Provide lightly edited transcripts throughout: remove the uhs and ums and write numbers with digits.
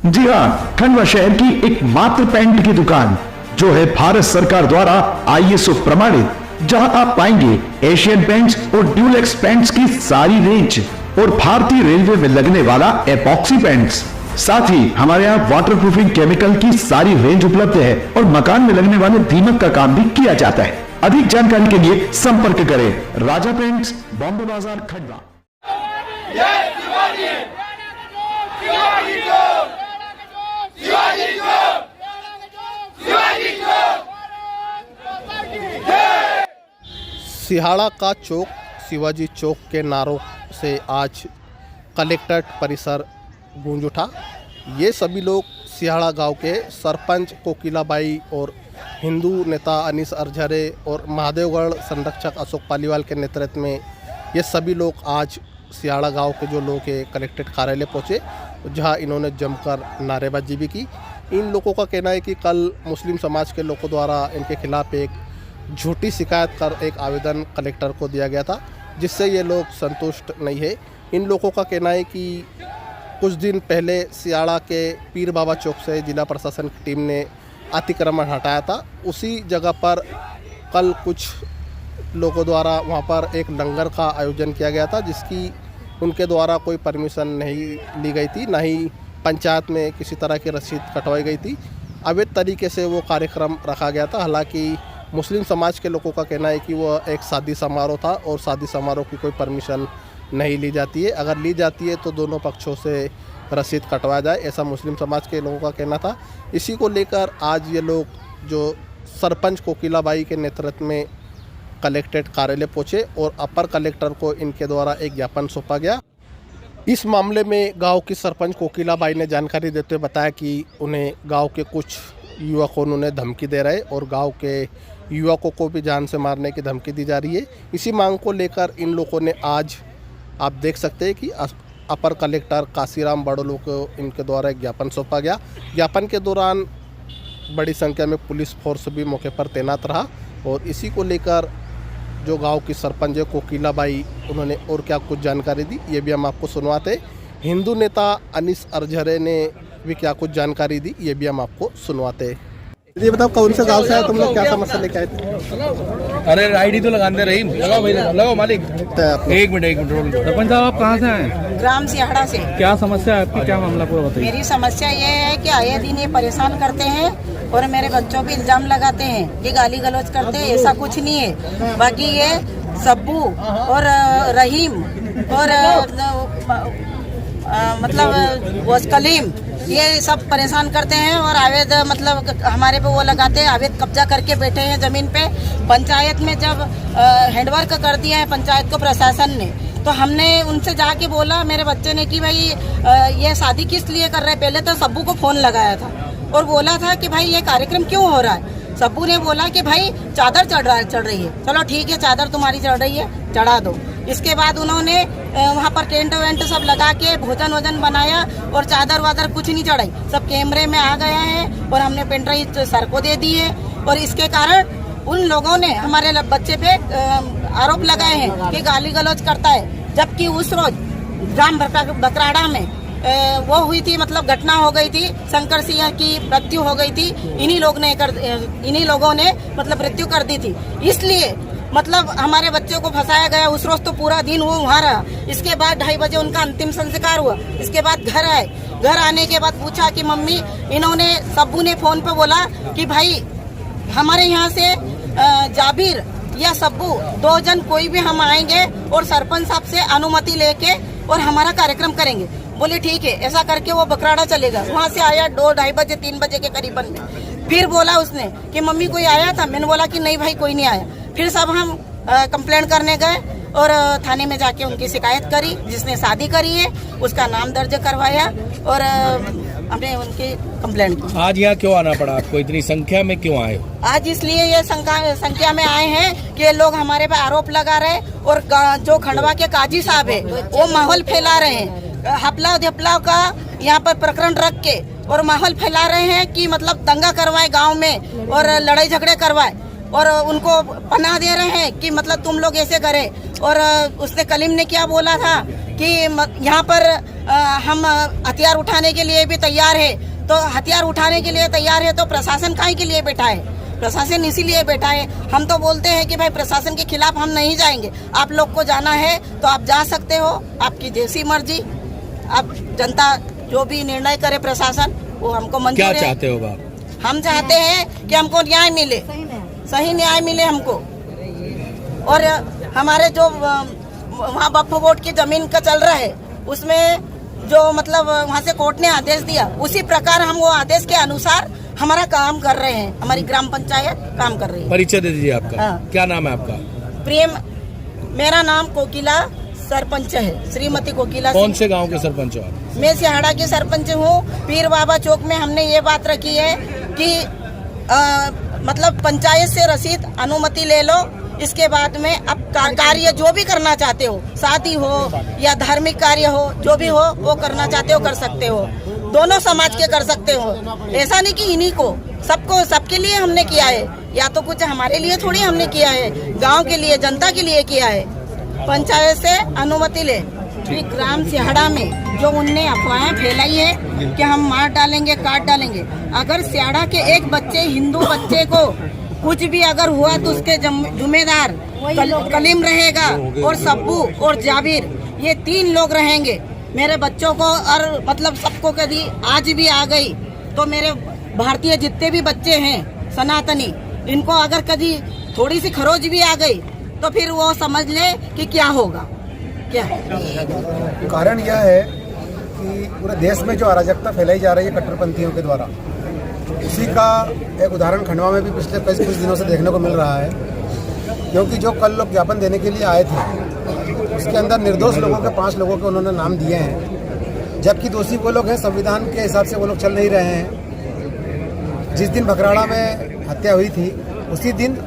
जी हाँ, खंडवा शहर की एक मात्र पेंट की दुकान जो है भारत सरकार द्वारा ISO प्रमाणित, जहां आप पाएंगे एशियन पेंट्स और ड्यूलेक्स पेंट्स की सारी रेंज और भारतीय रेलवे में लगने वाला एपॉक्सी पेंट्स। साथ ही हमारे यहाँ वाटरप्रूफिंग केमिकल की सारी रेंज उपलब्ध है और मकान में लगने वाले दीमक का काम भी किया जाता है। अधिक जानकारी के लिए संपर्क करें राजा पेंट्स, बॉम्बे बाजार, खंडवा। सिहाड़ा का चौक शिवाजी चौक के नारों से आज कलेक्ट्रेट परिसर गूंज उठा। ये सभी लोग सिहाड़ा गांव के सरपंच कोकिलाबाई और हिंदू नेता अनीस अरझरे और महादेवगढ़ संरक्षक अशोक पालीवाल के नेतृत्व में ये सभी लोग आज सिहाड़ा गांव के जो लोग हैं कलेक्ट्रेट कार्यालय पहुँचे, जहां इन्होंने जमकर नारेबाजी भी की। इन लोगों का कहना है कि कल मुस्लिम समाज के लोगों द्वारा इनके खिलाफ एक झूठी शिकायत कर एक आवेदन कलेक्टर को दिया गया था, जिससे ये लोग संतुष्ट नहीं है। इन लोगों का कहना है कि कुछ दिन पहले सिहाड़ा के पीर बाबा चौक से जिला प्रशासन की टीम ने अतिक्रमण हटाया था। उसी जगह पर कल कुछ लोगों द्वारा वहां पर एक लंगर का आयोजन किया गया था, जिसकी उनके द्वारा कोई परमिशन नहीं ली गई थी, ना ही पंचायत में किसी तरह की रसीद कटवाई गई थी। अवैध तरीके से वो कार्यक्रम रखा गया था। हालांकि मुस्लिम समाज के लोगों का कहना है कि वह एक शादी समारोह था और शादी समारोह की कोई परमिशन नहीं ली जाती है। अगर ली जाती है तो दोनों पक्षों से रसीद कटवाया जाए, ऐसा मुस्लिम समाज के लोगों का कहना था। इसी को लेकर आज ये लोग जो सरपंच कोकिलाबाई के नेतृत्व में कलेक्ट्रेट कार्यालय पहुँचे और अपर कलेक्टर को इनके द्वारा एक ज्ञापन सौंपा गया। इस मामले में गांव की सरपंच कोकिलाबाई ने जानकारी देते हुए बताया कि उन्हें गांव के कुछ युवकों उन्हें धमकी दे रहे और गांव के युवकों को भी जान से मारने की धमकी दी जा रही है। इसी मांग को लेकर इन लोगों ने आज आप देख सकते हैं कि अपर कलेक्टर काशीराम बड़ोलो को इनके द्वारा एक ज्ञापन सौंपा गया। ज्ञापन के दौरान बड़ी संख्या में पुलिस फोर्स भी मौके पर तैनात रहा और इसी को लेकर जो गांव की सरपंच है कोकिलाबाई, उन्होंने और क्या कुछ जानकारी दी, ये भी हम आपको सुनवाते। हिंदू नेता अनीस अरझरे ने भी क्या कुछ जानकारी दी, ये भी हम आपको सुनवाते। ये बताओ कौन से गांव से आए तुम लोग, क्या समस्या लेके आए थे? अरे आईडी तो लगाने रही, लगाओ भाई, लगाओ मालिक। एक मिनट सरपंच साहब, आप कहाँ से आए? ग्राम सिहाड़ा से। क्या समस्या है आपकी, क्या मामला पूरा बताइए। मेरी समस्या ये है कि आए दिन ये परेशान करते हैं और मेरे बच्चों पे इल्जाम लगाते हैं कि गाली गलौज करते हैं। ऐसा कुछ नहीं है। बाकी ये सब्बू और रहीम और मतलब कलीम, ये सब परेशान करते हैं और अवैध मतलब हमारे पे वो लगाते हैं, अवैध कब्जा करके बैठे हैं जमीन पे। पंचायत में जब हैंडवर्क कर दिया है पंचायत को प्रशासन ने, तो हमने उनसे जाके बोला मेरे बच्चे ने कि भाई ये शादी किस लिए कर रहे हैं। पहले तो सब्बू को फोन लगाया था और बोला था कि भाई ये कार्यक्रम क्यों हो रहा है। सब्बू ने बोला कि भाई चादर चढ़ रही है। चलो ठीक है, चादर तुम्हारी चढ़ रही है, चढ़ा दो। इसके बाद उन्होंने वहाँ पर टेंट वेंट सब लगा के भोजन वोजन बनाया और चादर वादर कुछ नहीं चढ़ाई, सब कैमरे में आ गया है और हमने पेन ड्राइव सर को दे दी है। और इसके कारण उन लोगों ने हमारे बच्चे पे आरोप लगाए हैं कि गाली गलौज करता है। जबकि उस रोज ग्राम बकराड़ा में वो हुई थी, मतलब घटना हो गई थी, शंकर सिंह की मृत्यु हो गई थी। इन्हीं लोगों ने मतलब मृत्यु कर दी थी। इसलिए मतलब हमारे बच्चे को फंसाया गया। उस रोज तो पूरा दिन वो वहाँ रहा। इसके बाद 2:30 बजे उनका अंतिम संस्कार हुआ। इसके बाद घर आए। घर आने के बाद पूछा कि मम्मी, इन्होंने सब्बू ने फोन पे बोला कि भाई हमारे यहाँ से जाबिर या सब्बू 2 जन कोई भी हम आएंगे और सरपंच साहब से अनुमति लेके और हमारा कार्यक्रम करेंगे। बोले ठीक है। ऐसा करके वो बकराड़ा चलेगा। वहाँ से आया 2-2:30 बजे 3 बजे के करीबन में। फिर बोला उसने कि मम्मी कोई आया था। मैंने बोला कि नहीं भाई कोई नहीं आया। फिर सब हम कंप्लेंट करने गए और थाने में जाके उनकी शिकायत करी। जिसने शादी करी है उसका नाम दर्ज करवाया और हमने उनकी कंप्लेंट की। आज यहाँ क्यों आना पड़ा आपको, इतनी संख्या में क्यों आए? आज इसलिए ये संख्या में आए हैं कि लोग हमारे पे आरोप लगा रहे और जो खंडवा के काजी साहब है वो माहौल फैला रहे हैं। हपला धपला का यहाँ पर प्रकरण रख के और माहौल फैला रहे हैं कि मतलब दंगा करवाए गाँव में और लड़ाई झगड़े करवाए और उनको पनाह दे रहे हैं कि मतलब तुम लोग ऐसे करें। और उसने कलीम ने क्या बोला था कि यहाँ पर हम हथियार उठाने के लिए भी तैयार है। तो हथियार उठाने के लिए तैयार है तो प्रशासन काहे के लिए बैठा है? प्रशासन इसीलिए बैठा है। हम तो बोलते हैं कि भाई प्रशासन के खिलाफ हम नहीं जाएंगे। आप लोग को जाना है तो आप जा सकते हो, आपकी जैसी मर्जी। अब जनता जो भी निर्णय करे प्रशासन वो हमको मंजूर क्या है। चाहते हो आप? हम चाहते हैं कि हमको न्याय मिले, सही न्याय मिले हमको। और हमारे जो वहाँ वक्फ बोर्ड की जमीन का चल रहा है उसमें जो मतलब वहाँ से कोर्ट ने आदेश दिया उसी प्रकार हम वो आदेश के अनुसार हमारा काम कर रहे हैं। हमारी ग्राम पंचायत काम कर रही है। परिचय दे दीजिए आपका। हाँ। क्या नाम है आपका? प्रेम, मेरा नाम कोकिला, सरपंच है श्रीमती कोकिला। कौन से गांव के सरपंच हो आप? मैं सिहाड़ा की सरपंच हूँ। पीर बाबा चौक में हमने ये बात रखी है कि मतलब पंचायत से रसीद अनुमति ले लो, इसके बाद में अब कार्य जो भी करना चाहते हो, शादी हो या धार्मिक कार्य हो, जो भी हो वो करना चाहते हो कर सकते हो। दोनों समाज के कर सकते हो। ऐसा नहीं कि इन्हीं को, सबको, सबके लिए हमने किया है। या तो कुछ हमारे लिए थोड़ी हमने किया है, गांव के लिए, जनता के लिए किया है। पंचायत से अनुमति ले। ग्राम सिहाड़ा में जो उनने अफवाहें फैलाई है कि हम मार डालेंगे, काट डालेंगे, अगर सिहाड़ा के एक बच्चे, हिंदू बच्चे को कुछ भी अगर हुआ तो उसके जिम्मेदार कलीम रहेगा और सब्बू और जाबिर, ये 3 लोग रहेंगे। मेरे बच्चों को और मतलब सबको कभी आज भी आ गई तो मेरे भारतीय जितने भी बच्चे हैं सनातनी, इनको अगर कभी थोड़ी सी खरोच भी आ गई तो फिर वो समझ ले कि क्या होगा। क्या कारण यह है कि पूरे देश में जो अराजकता फैलाई जा रही है कट्टरपंथियों के द्वारा, उसी का एक उदाहरण खंडवा में भी पिछले कुछ दिनों से देखने को मिल रहा है। क्योंकि जो कल लोग ज्ञापन देने के लिए आए थे उसके अंदर निर्दोष लोगों के 5 लोगों के उन्होंने नाम दिए हैं, जबकि दोषी वो लोग हैं, संविधान के हिसाब से वो लोग चल नहीं रहे हैं। जिस दिन भकराड़ा में हत्या हुई थी उसी दिन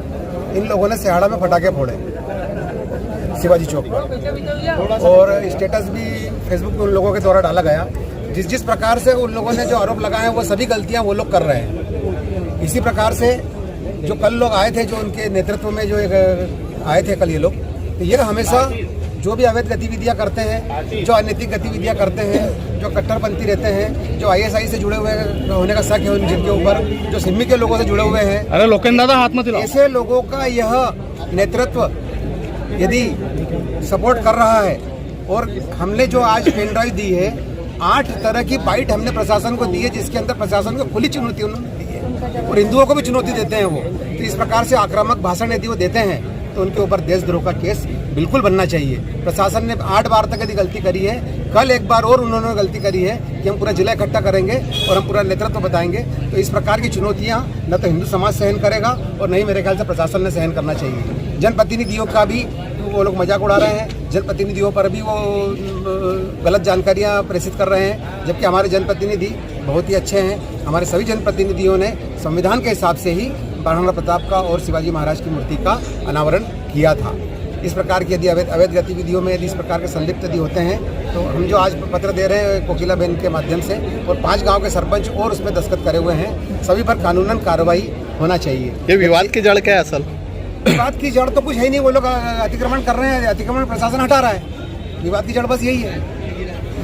इन लोगों ने सिहाड़ा में पटाखे फोड़े शिवाजी चौक पर, और स्टेटस भी फेसबुक पे उन लोगों के द्वारा डाला गया। जिस प्रकार से उन लोगों ने जो आरोप लगाए हैं वो सभी गलतियां वो लोग कर रहे हैं। इसी प्रकार से जो कल लोग आए थे, जो उनके नेतृत्व में जो एक आए थे कल ये लोग, तो ये हमेशा जो भी अवैध गतिविधियां करते हैं, जो अनैतिक गतिविधियां करते हैं, जो कट्टरपंथी रहते हैं, जो ISI से जुड़े हुए होने का शक है जिनके ऊपर, जो सिम्मी के लोगों से जुड़े हुए हैं, अरे लोकेंद्र दादा हाथ मत, ऐसे लोगों का यह नेतृत्व यदि सपोर्ट कर रहा है। और हमने जो आज पेन ड्राइव दी है, 8 तरह की बाइट हमने प्रशासन को दी है, जिसके अंदर प्रशासन को खुली चुनौती उन्होंने दी है और हिंदुओं को भी चुनौती देते हैं वो। तो इस प्रकार से आक्रामक भाषण यदि वो देते हैं तो उनके ऊपर देशद्रोह का केस बिल्कुल बनना चाहिए। प्रशासन ने 8 बार तक यदि गलती करी है, कल एक बार और उन्होंने गलती करी है कि हम पूरा जिला इकट्ठा करेंगे और हम पूरा नेतृत्व बताएंगे, तो इस प्रकार की चुनौतियां न तो हिंदू समाज सहन करेगा और न ही मेरे ख्याल से प्रशासन ने सहन करना चाहिए। जनप्रतिनिधियों का भी वो लोग मजाक उड़ा रहे हैं, जनप्रतिनिधियों पर भी वो गलत जानकारियां प्रेषित कर रहे हैं, जबकि हमारे जनप्रतिनिधि बहुत ही अच्छे हैं। हमारे सभी जनप्रतिनिधियों ने संविधान के हिसाब से ही महाराणा प्रताप का और शिवाजी महाराज की मूर्ति का अनावरण किया था। इस प्रकार की यदि अवैध गतिविधियों में यदि इस प्रकार के संलिप्त यदि होते हैं तो हम जो आज पत्र दे रहे हैं कोकिला बहन के माध्यम से, और 5 गाँव के सरपंच और उसमें दस्तखत करे हुए हैं, सभी पर कानूनन कार्रवाई होना चाहिए। ये विवाद की जड़ क्या है असल? विवाद की जड़ तो कुछ है ही नहीं, वो लोग अतिक्रमण कर रहे हैं, अतिक्रमण प्रशासन हटा रहा है। विवाद की जड़ बस यही है।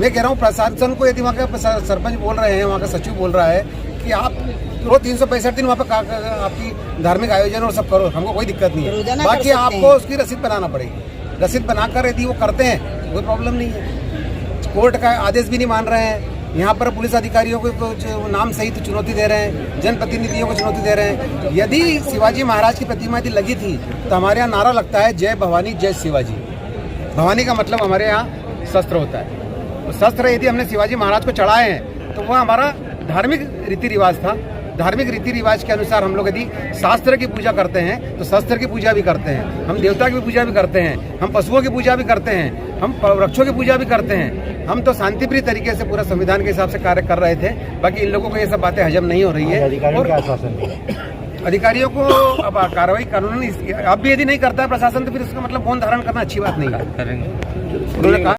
मैं कह रहा हूँ प्रशासन को, यदि वहाँ का सरपंच बोल रहे हैं, वहाँ का सचिव बोल रहा है कि आप रोज 365 दिन वहाँ पे आपकी धार्मिक आयोजन और सब करो, हमको कोई दिक्कत नहीं है, बाकी आपको उसकी रसीद बनाना पड़ेगी। रसीद बनाकर यदि वो करते हैं कोई प्रॉब्लम नहीं है। कोर्ट का आदेश भी नहीं मान रहे हैं। यहाँ पर पुलिस अधिकारियों को नाम सहित चुनौती दे रहे हैं, जनप्रतिनिधियों को चुनौती दे रहे हैं। यदि शिवाजी महाराज की प्रतिमा यदि लगी थी तो हमारे यहाँ नारा लगता है जय भवानी जय शिवाजी। भवानी का मतलब हमारे यहाँ शस्त्र होता है। तो शस्त्र यदि हमने शिवाजी महाराज को चढ़ाए हैं तो वह हमारा धार्मिक रीति रिवाज था। धार्मिक रीति रिवाज के अनुसार हम लोग यदि शास्त्र की पूजा करते हैं तो शस्त्र की पूजा भी करते हैं, हम देवता की पूजा भी करते हैं, हम पशुओं की पूजा भी करते हैं, हम वृक्षों की पूजा भी करते हैं। हम तो शांतिप्रिय तरीके से पूरा संविधान के हिसाब से कार्य कर रहे थे। बाकी इन लोगों को ये सब बातें हजम नहीं हो रही है। और अधिकारियों को अब कार्रवाई कानूनी अब भी यदि नहीं करता है प्रशासन तो फिर उसका मतलब मौन धारण करना अच्छी बात नहीं है। उन्होंने कहा